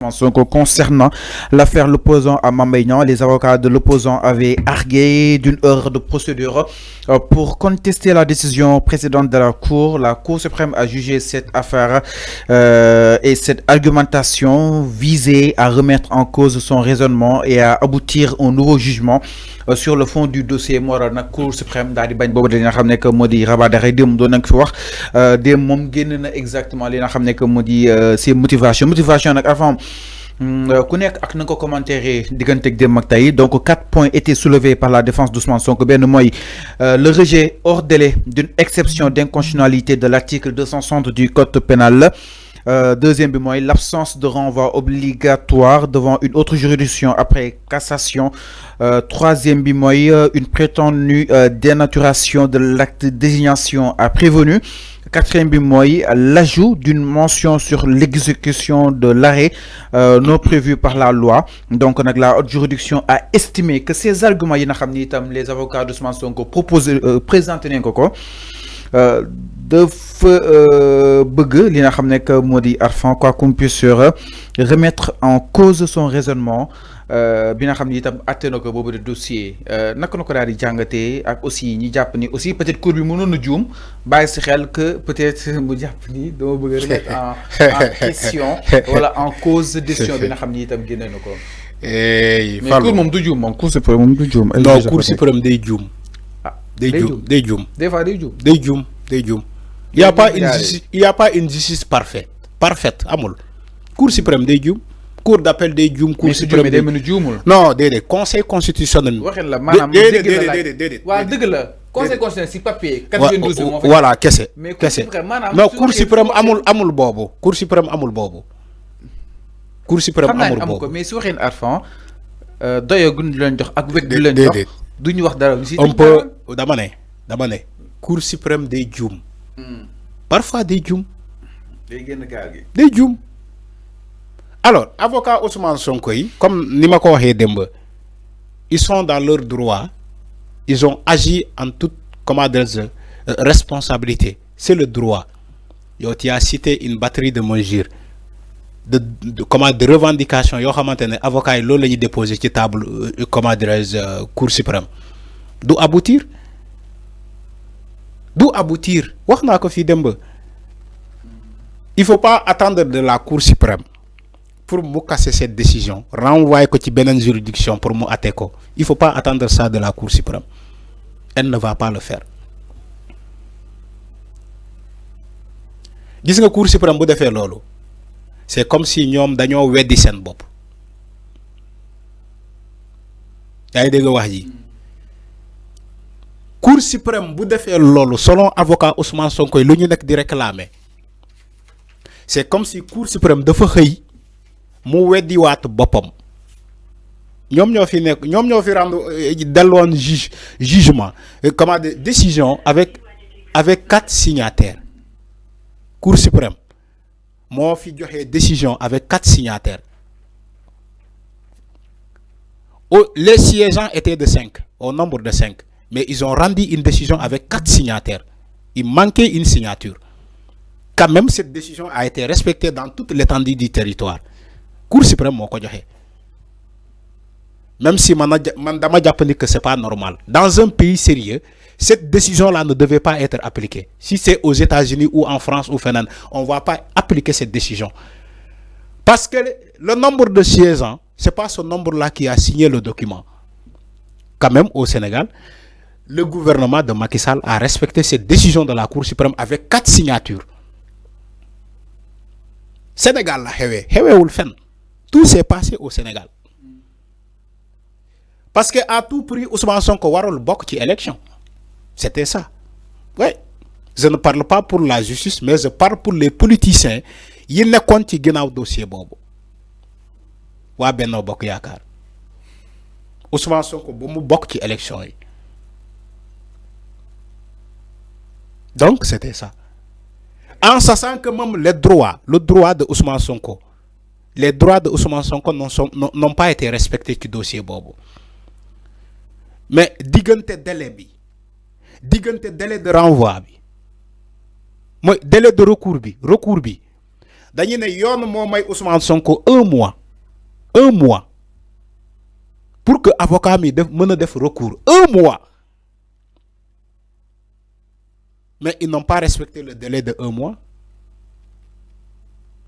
Sonko concernant l'affaire l'opposant à Mame Mbaye Niang. Les avocats de l'opposant avaient argué d'une heure de procédure pour contester la décision précédente de la Cour. La Cour suprême a jugé cette affaire et cette argumentation visait à remettre en cause son raisonnement et à aboutir au nouveau jugement sur le fond du dossier. moo waral nag Cour suprême daal di bañ boobu dañu xam ne que moo di rabat d'arrêt démb doon nañ fi wax démb moom génn na exactement li nga xam ne que moo di ses motivation nag avant ku nekk ak na ko commentaire digganteeg démb ak tey. Donc 4 points étaient soulevés par la défense d'Ousmane Sonko. benn mooy le rejet hors délai d'une exception d'inconstitutionnalité de l'article 260 du code pénal. Deuxième bi mooy l'absence de renvoi obligatoire devant une autre juridiction après cassation. Troisième bi mooy une prétendue dénaturation de l'acte de désignation à prévenu. Quatrième bi mooy l'ajout d'une mention sur l'exécution de l'arrêt non prévu par la loi. Donc nag la haute juridiction a estimé que ces arguments yi nga xam ni itam les avocats d'Ousmane Sonko proposé présenté nañ ko dafa bëgg li nga xam ne que moo di Arfan quoi qu'on puisse remettre en cause son raisonnement bi nga xam ni itam àtte na ko boobu de dossier. naka na ko daal di jàngatee ak aussi ñi jàpp ni aussi peut-être cour bi mënoon na juum bàyyi si xel que peut-être mu jàpp ni dama bëgg a remettre en question wala en cause décision bi nga xam ni itam génne na ko. mais cour moom du juum moom cour suprême moom du juum. non cour suprême day juum. day juum day juum. des fois day juum. day juum day juum. il y a pas une justice parfaite amul. Cour suprême day juum. Cour d'appel day juum. Cour suprême day mën a juumul. non déedéet conseil constitutionnel. waxin la maanaam déedéet waaw dëgg la. conseil constitutionnel si papier. 92 moo fa voilà kese. mais kese maanaam non cour suprême amul boobu. cour suprême amul boobu. cour suprême amul boobu mais si waxin Arfan doyaguñ leen jox ak wet du leen jox. duñu wax dara si. on peut dama ne. Cour suprême day juum. parfois day juum. day génn gaal gi. day juum. alors avocat Ousmane Sonko yi comme ni ma ko waxee démb ils sont dans leur droit. Ils ont agi en toute responsabilité. C'est le droit. Tu as cité une batterie de mesures de revendications. Yo xamantene avocat yi loolu lañuy déposer ci table Cour suprême. Du aboutir. Wax naa ko fi demb. Il faut pas attendre de la Cour suprême pour mu casser cette décision, renvoyer ko ci benen juridiction pour mu atte ko. Il faut pas attendre ça de la Cour suprême. Elle ne va pas le faire. Gis nga Cour suprême bu defee loolu c'est comme si ñoom dañoo weddi seen bopp. yaa ngi dégg wax ji. Cour suprême bu defee loolu selon avocat Ousmane Sonko lu ñu nekk di réclamer c'est comme si Cour suprême dafa xëy mu weddi waat boppam. ñoom ñoo fi rendre delloon jugement décision avec 4 signataires. Cour suprême moo fi joxe décision avec 4 signataires. Les siégeants étaient de 5, au nombre de 5, mais ils ont rendu une décision avec 4 signataires. Il manquait une signature. Quand même, cette décision a été respectée dans toute l'étendue du territoire. Cour suprême moo ko joxe. Même si dama jàpp ni que c'est pas normal. Dans un pays sérieux, cette décision-là ne devait pas être appliquée. Si c'est aux États-Unis ou en France ou feneen, on va pas appliquer cette décision. Parce que le nombre de siégeants, c'est pas ce nombre-là qui a signé le document. Quand même, au Sénégal, le gouvernement de Macky Sall a respecté cette décision de la Cour suprême avec 4 signatures. Sénégal la xewewul fenn. Tout s'est passé au Sénégal. Parce que à tout prix Ousmane Sonko warul bokk ci élection. C'était ça. Ouais. Je ne parle pas pour la justice, mais je parle pour les politiciens yi nekkoon ci ginnaaw dossier boobu. Waa Benno Bokk Yaakaar. Ousmane Sonko bu mu bokk ci élection yi. Donc c'était ça. En sachant que même le droit de Ousmane Sonko, les droits de Ousmane Sonko n'ont pas été respectés ci dossier boobu. Mais diggante délai de renvoi bi mooy délai de recours bi dañu ne yoon moo may Ousmane Sonko 1 mois pour que avocat mi mën a def recours 1 mois mais ils n'ont pas respecté le délai de 1 mois.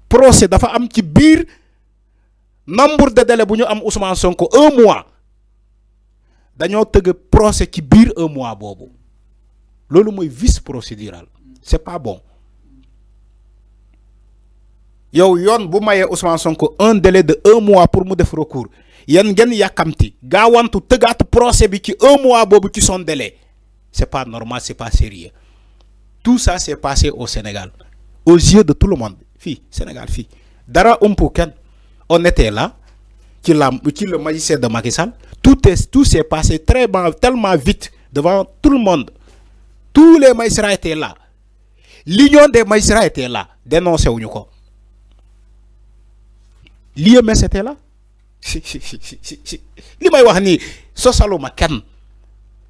Procès dafa am ci biir nombre de délai bu ñu am Ousmane Sonko 1 mois dañoo tëgg procès ci biir 1 mois boobu loolu mooy vice procédural c'est pas bon. yow yoon bu mayee Ousmane Sonko un délai de 1 mois pour mu def recours yan ngeen yàkkamti gaawantu tëggaat procès bi ci 1 mois boobu ci son délai c'est pas normal, c'est pas sérieux. Tout ça s'est passé au Sénégal aux yeux de tout le monde. Sénégal dara ken on était là qui le magistère de Macky Sall, tout s'est passé tellement vite devant tout le monde. Tous les magistrats étaient là, l'union des magistrats était là, dénoncé wuñu ko. L'IMS était là. Li may wax ni sosaluma ken,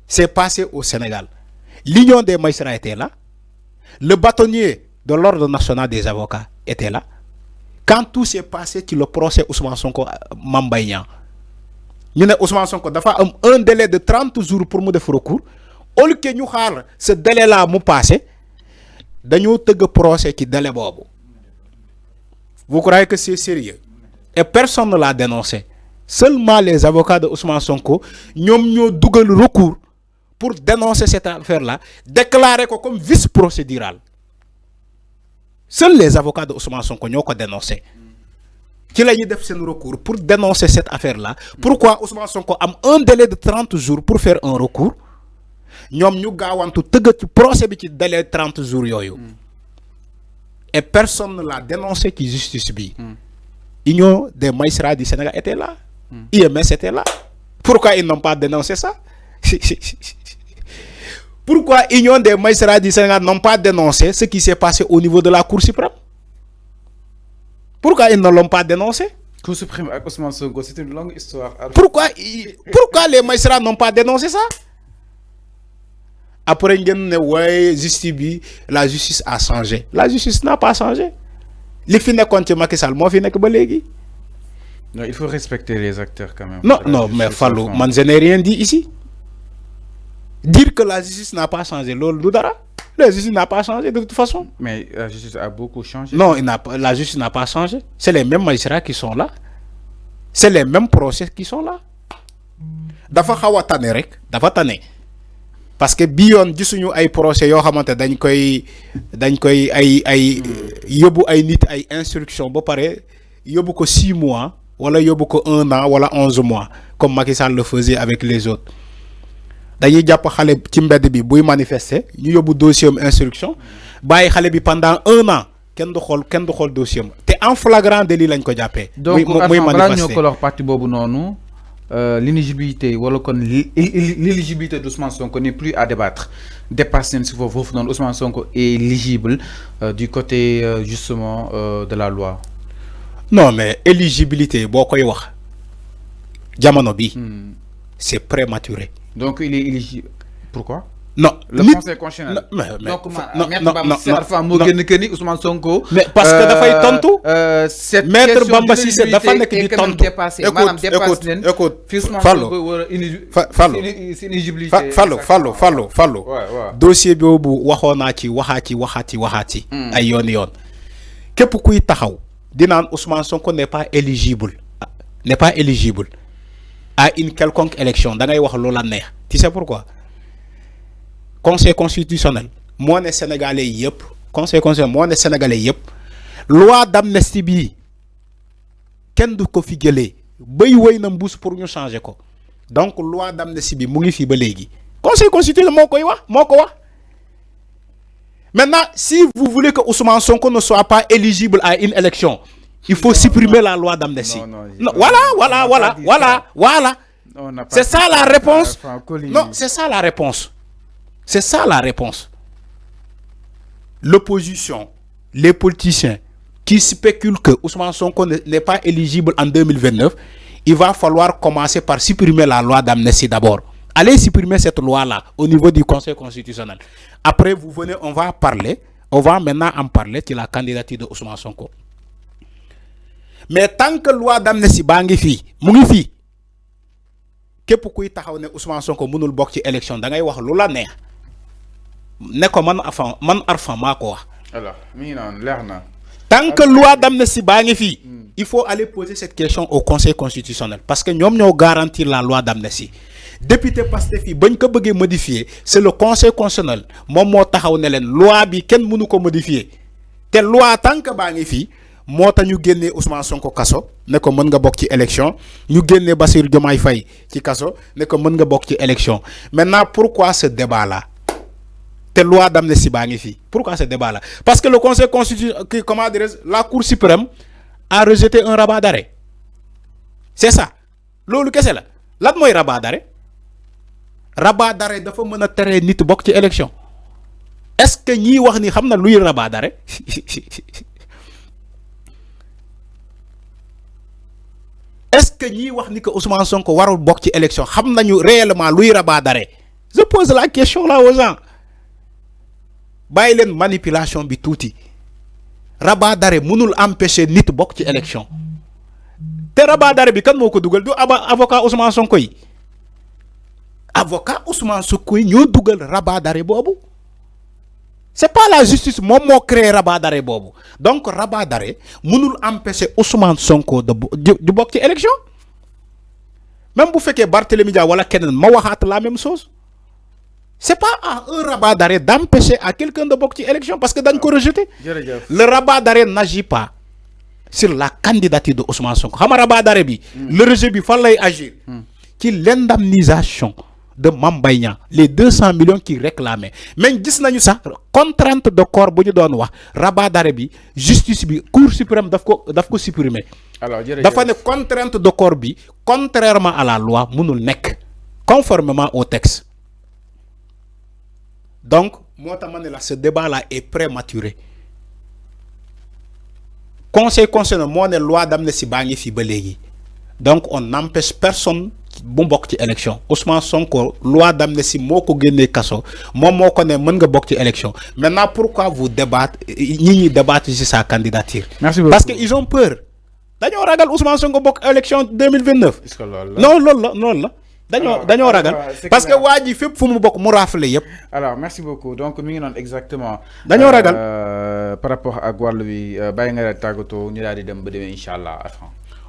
c'est passé au Sénégal. L'union des magistrats était là, le bâtonnier de l'ordre national des avocats était là. Quand tout s'est passé sur le procès Ousmane Sonko Mame Mbaye Niang, ñu ne Ousmane Sonko dafa am un délai de 30 jours pour mu def recours. Au lieu que ñu xaar ce délai là mu passé, dañoo tëgg procès ci délai boobu. Vous croyez que c'est sérieux? Et personne ne l'a dénoncé. Seulement les avocats de Ousmane Sonko ñoom ñoo dugal recours pour dénoncer cette affaire là, déclarer ko comme vice procédural. Seuls les avocats de Ousmane Sonko ñoo ko dénoncé. Qui la ñuy def seen recours pour dénoncer cette affaire là. Pourquoi Ousmane Sonko am un délai de 30 jours pour faire un recours? ñoom ñu gaawantu tëgg ci procès bi ci délai 30 jours yooyu. Et personne ne l'a dénoncé ci justice bi. Union des magistrats du Sénégal était là. IMS était là. Pourquoi ils n'ont pas dénoncé ça? Pourquoi Union des magistrats du Sénégal n'ont pas dénoncé ce qui s'est passé au niveau de la Cour suprême? Pourquoi ils ne l'ont pas dénoncé? Cour suprême avec Ousmane Sonko, c'est une longue histoire. Pourquoi les magistrats n'ont pas dénoncé ça? Après, ouais, la justice a changé. La justice n'a pas changé. Les fins de compte Macky Sall, moi, non, il faut respecter les acteurs quand même. Non, mais Fallou, je n'ai rien dit ici. Dire que la justice n'a pas changé, la justice n'a pas changé de toute façon. Mais la justice a beaucoup changé. Non, la justice n'a pas changé. C'est les mêmes magistrats qui sont là. C'est les mêmes procès qui sont là. Dafa xawa tane rek, dafa tane. Parce que biyon gisuñu ay procès yo xamanté dañ koy ay yobu ay nit ay instruction ba paré yobu ko 6 mois wala yobu ko 1 an wala 11 mois comme Macky Sall le faisait avec les autres. Dañuy japp xalé ci mbéd bi buy manifester ñu yobu dossier instruction baye xalé bi pendant 1 an kenn du xol dossier té en flagrant délit lañ ko jappé. Donc muy manifester ko parti bobu nonu l'inéligibilité wala kon l'éligibilité d'Ousmane Sonko n'est plus à débattre. Dépasse si vous non Ousmane Sonko est éligible du côté justement de la loi. Non mais éligibilité bokoy wax jamono bi c'est prématuré. Donc il est éligible. Pourquoi? Non, le Conseil constitutionnel. Donc Ousmane Sonko. Mais parce que dafay tontu. Maître Bamba Cissé dafa nek di tontu. Fallo. Dossier boobu waxona ci waxati. Ay yoon. Képp kuy taxaw di naan Ousmane Sonko n'est pas éligible à une quelconque élection da ngay wax loola neex. Tu sais pourquoi? Conseil constitutionnel moo ne sénégalais yépp conseil constitutionnel moo ne sénégalais yépp loi d'amnistie bi kenn du ko fi jëlee bay wéy na mbuus pour ñu changer ko donc loi d'amnistie bi mu ngi fi ba légui conseil constitutionnel moo ko wax. Maintenant si vous voulez que Ousmane Sonko ne soit pas éligible à une élection, il faut supprimer la loi d'amnistie. Voilà. C'est ça la réponse. Non, c'est ça la réponse. C'est ça la réponse. L'opposition, les politiciens qui spéculent que Ousmane Sonko n'est pas éligible en 2029, il va falloir commencer par supprimer la loi d'amnistie d'abord. Allez supprimer cette loi-là au niveau du Conseil constitutionnel. Après, vous venez, on va maintenant en parler de la candidature de Ousmane Sonko. mais tant que loi d'amnistie baa ngi fii mu ngi fii képp kuy taxaw ne Ousmane Sonko mënul bokk ci élection da ngay wax lu la neex ne ko man Arfan maa ko wax. alors mi ngi noonu leer na. tant que loi d'amnistie baa ngi fii il faut aller poser cette question au conseil constitutionnel parce que ñoom ñoo garantir la loi d'amnistie député Pastef yi bañ ko bëggee modifier c'est le conseil constitutionnel moom moo taxaw ne leen loi bi kenn mënu ko modifier te loi tant que baa ngi fii moo tax ñu génnee Ousmane Sonko kaso ne ko mën nga bokk ci élection ñu génnee Bassirou Diomaye Faye ci kaso ne ko mën nga bokk ci élection maintenant pourquoi ce débat là te loi d'amnistie baa ngi fii pourquoi ce débat là parce que le conseil constitutionnel comment dirais-je la cour suprême a rejeté un rabat d'arrêt c'est ça loolu kese la lan mooy rabat d'arrêt dafa mën a tere nit bokk ci élection est-ce que ñiy wax ni xam na luy rabat d'arrêt est-ce que ñiy wax ni que Ousmane Sonko warul bokk ci élection xam nañu réellement luy rabat d'arrêt je pose la question là aux gens bàyyi leen manipulation bi tuuti rabat d'arrêt mënul empêcher nit bokk ci élection te rabat d'arrêt bi kan moo ko dugal du avocat Ousmane Sonko yi avocat Ousmane Sonko yi ñoo dugal rabat d'arrêt boobu c'est pas la justice moom moo créé rabat d'arrêt boobu donc rabat d'arrêt mënul empêcher Ousmane Sonko du bokk ci élection même bu fekkee Barthélémy Dias wala keneen ma waxaat la même chose c'est pas un rabat d'arrêt d'empêcher à quelqu'un de bokk ci élection parce que dañ ko rejeter le rabat d'arrêt n'agit pas sur la candidature de Ousmane Sonko xam nga rabat d'arrêt bi le rejet bi fan lay agir ci l'indemnisation de Mame Mbaye Niang les 200 millions qui réclamaient mais gis nañu sax contrainte de corps bu ñu doon wax rabat d'arrêt bi justice bi cour suprême daf ko supprimer alors dafa ne contrainte de corps bi contrairement à la loi mënul nekk conformément au texte donc moo tax ma ne la ce débat là est prématuré conseil constitutionnel moo ne loi d'amnistie baa ngi fi ba léegi donc on n'empêche personne bu bokk ci élection Ousmane Sonko loi d'amnistie moo ko génnee kaso moom moo ko ne mën nga bokk ci élection maintenant pourquoi vous débattez ñi débattre ci sa candidature. Merci beaucoup. Parce que ils ont peur dañoo ragal Ousmane Sonko bokk élection 2029. est-ce que loolu la non loolu la dañoo ragal parce que waa ji fépp fu mu bokk mu rafle yëpp. alors merci beaucoup donc mi ngi noonu exactement. dañoo ragal par rapport ak wàllu bi bàyyi nga tàggatoo ñu daal di dem ba demee incha allah.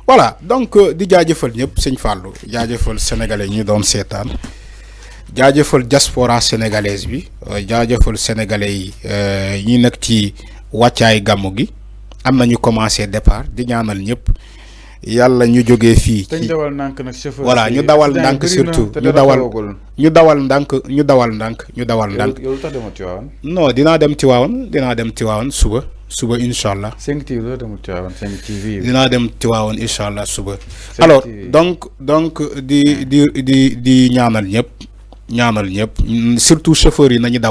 voilà donc di jaajëfal ñëpp sëñ Fallou jaajëfal sénégalais ñi doon seetaan jaajëfal diaspora sénégalaise bi jaajëfal sénégalais yi ñi nekk ci wàccaay gàmmu gi am na ñu commencé départ di ñaanal ñëpp yàlla ñu jógee fii. ci dawal ndànk nag chauffeur voilà ñu dawal ndànk surtout ñu dawal ndànk. yow tax demoo Tivaouane. non dinaa dem Tivaouane suba incha allah. 5TV la demul Tivaouane 5TV. dinaa dem Tivaouane incha allah suba. alors donc di ñaanal ñëpp surtout chauffeurs yi nañu daw.